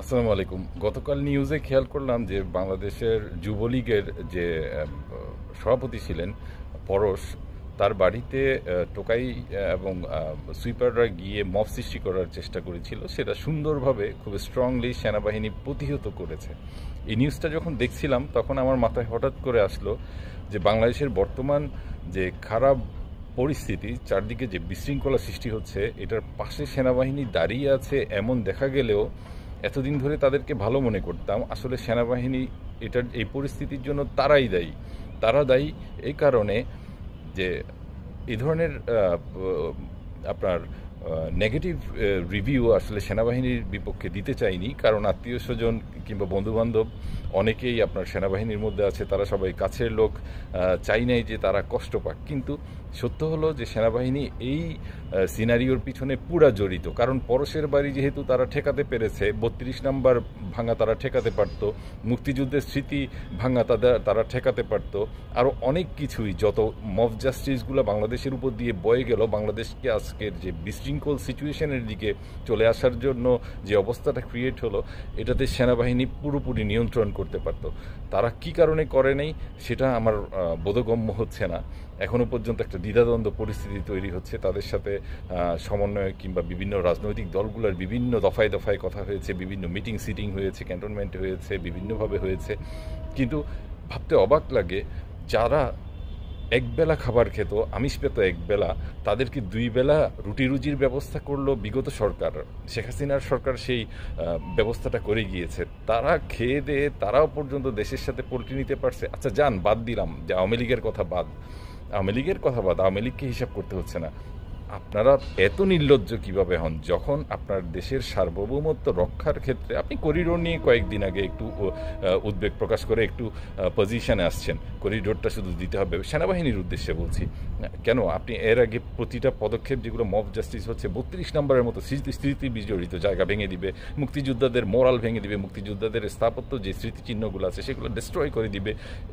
আসসালামু আলাইকুম। গতকাল নিউজে খেয়াল করলাম যে বাংলাদেশের যুবলীগের যে সভাপতি ছিলেন পরশ, তার বাড়িতে টোকাই এবং সুইপাররা গিয়ে মব সৃষ্টি করার চেষ্টা করেছিল। সেটা সুন্দরভাবে খুব স্ট্রংলি সেনাবাহিনী প্রতিহত করেছে। এই নিউজটা যখন দেখছিলাম তখন আমার মাথায় হঠাৎ করে আসলো যে বাংলাদেশের বর্তমান যে খারাপ পরিস্থিতি, চারদিকে যে বিশৃঙ্খলা সৃষ্টি হচ্ছে, এটার পাশে সেনাবাহিনী দাঁড়িয়ে আছে এমন দেখা গেলেও এতদিন ধরে তাদেরকে ভালো মনে করতাম। আসলে সেনাবাহিনী এই পরিস্থিতির জন্য তারাই দায়ী। তারা দায়ী এই কারণে যে এই ধরনের আপনার নেগেটিভ রিভিউ আসলে সেনাবাহিনীর বিপক্ষে দিতে চাইনি, কারণ আত্মীয় স্বজন কিংবা বন্ধুবান্ধব অনেকেই আপনার সেনাবাহিনীর মধ্যে আছে, তারা সবাই কাছের লোক, চাই নাই যে তারা কষ্ট পাক। কিন্তু সত্য হলো যে সেনাবাহিনী এই সিনারিওর পিছনে পুরা জড়িত। কারণ পরশের বাড়ি যেহেতু তারা ঠেকাতে পেরেছে, 32 নাম্বার ভাঙা তারা ঠেকাতে পারতো, মুক্তিযুদ্ধের স্মৃতি ভাঙা তারা ঠেকাতে পারতো, আরও অনেক কিছুই, যত মব জাস্টিসগুলো বাংলাদেশের উপর দিয়ে বয়ে গেল, বাংলাদেশকে আজকের যে বিশৃঙ্খল সিচুয়েশনের দিকে চলে আসার জন্য যে অবস্থাটা ক্রিয়েট হলো, এটাতে সেনাবাহিনী পুরোপুরি নিয়ন্ত্রণ করতে পারতো। তারা কি কারণে করে নাই সেটা আমার বোধগম্য হচ্ছে না। এখনও পর্যন্ত একটা দ্বিধাদ্বন্দ্ব পরিস্থিতি তৈরি হচ্ছে। তাদের সাথে সমন্বয় কিংবা বিভিন্ন রাজনৈতিক দলগুলোর বিভিন্ন দফায় দফায় কথা হয়েছে, বিভিন্ন মিটিং সিটিং হয়েছে, ক্যান্টনমেন্টে হয়েছে, বিভিন্নভাবে হয়েছে। কিন্তু ভাবতে অবাক লাগে, যারা একবেলা খাবার খেত, আমিষ পেত একবেলা, তাদেরকে দুই বেলা রুটি রুজির ব্যবস্থা করলো বিগত সরকার। শেখ হাসিনার সরকার সেই ব্যবস্থাটা করে গিয়েছে। তারা খেয়ে দিয়ে তারাও পর্যন্ত দেশের সাথে পল্টি নিতে পারছে। আচ্ছা যান, বাদ দিলাম যে আওয়ামী লীগের কথা বাদ, আওয়ামী লীগকে হিসাব করতে হচ্ছে না। আপনারা এত নির্লজ্জ কিভাবে হন যখন আপনার দেশের সার্বভৌমত্ব রক্ষার ক্ষেত্রে আপনি করিডোর নিয়ে কয়েকদিন আগে একটু উদ্বেগ প্রকাশ করে একটু পজিশনে আসছেন, করিডোরটা শুধু দিতে হবে সেনাবাহিনীর উদ্দেশ্যে বলছি। কেন আপনি এর আগে প্রতিটা পদক্ষেপ যেগুলো মব জাস্টিস হচ্ছে, 32 নম্বরের মতো স্মৃতি বিজড়িত জায়গা ভেঙে দিবে, মুক্তিযোদ্ধাদের মোরাল ভেঙে দিবে, মুক্তিযোদ্ধাদের স্থাপত্য যে স্মৃতিচিহ্নগুলো আছে সেগুলো ডিস্ট্রয় করে দিবে,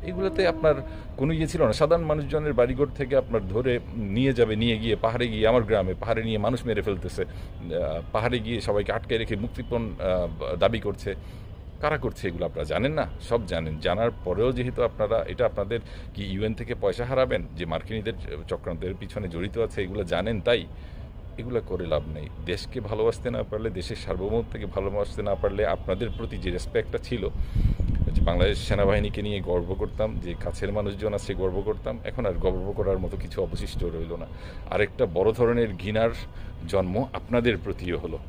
এগুলোতে আপনার কোনো ইয়ে ছিল না। সাধারণ মানুষজনের বাড়িঘর থেকে আপনার ধরে নিয়ে গিয়ে পাহাড়ে গিয়ে, আমার গ্রামে পাহাড়ে নিয়ে মানুষ মেরে ফেলতেছে, পাহাড়ে গিয়ে সবাইকে আটকে রেখে মুক্তিপণ দাবি করছে। কারা করছে এগুলো আপনারা জানেন না? সব জানেন। জানার পরেও যেহেতু আপনারা এটা, আপনাদের কি ইউএন থেকে পয়সা হারাবেন যে মার্কিনীদের চক্রান্তের পিছনে জড়িত আছে, এগুলো জানেন, তাই এগুলো করে লাভ নেই। দেশকে ভালোবাসতে না পারলে, দেশের সার্বভৌমত্বকে ভালোবাসতে না পারলে, আপনাদের প্রতি যে রেসপেক্টটা ছিল, যে বাংলাদেশ সেনাবাহিনীকে নিয়ে গর্ব করতাম, যে কাছের মানুষজন আছে গর্ব করতাম, এখন আর গর্ব করার মতো কিছু অবশিষ্ট রইল না। আরেকটা বড় ধরনের ঘৃণার জন্ম আপনাদের প্রতিও হলো।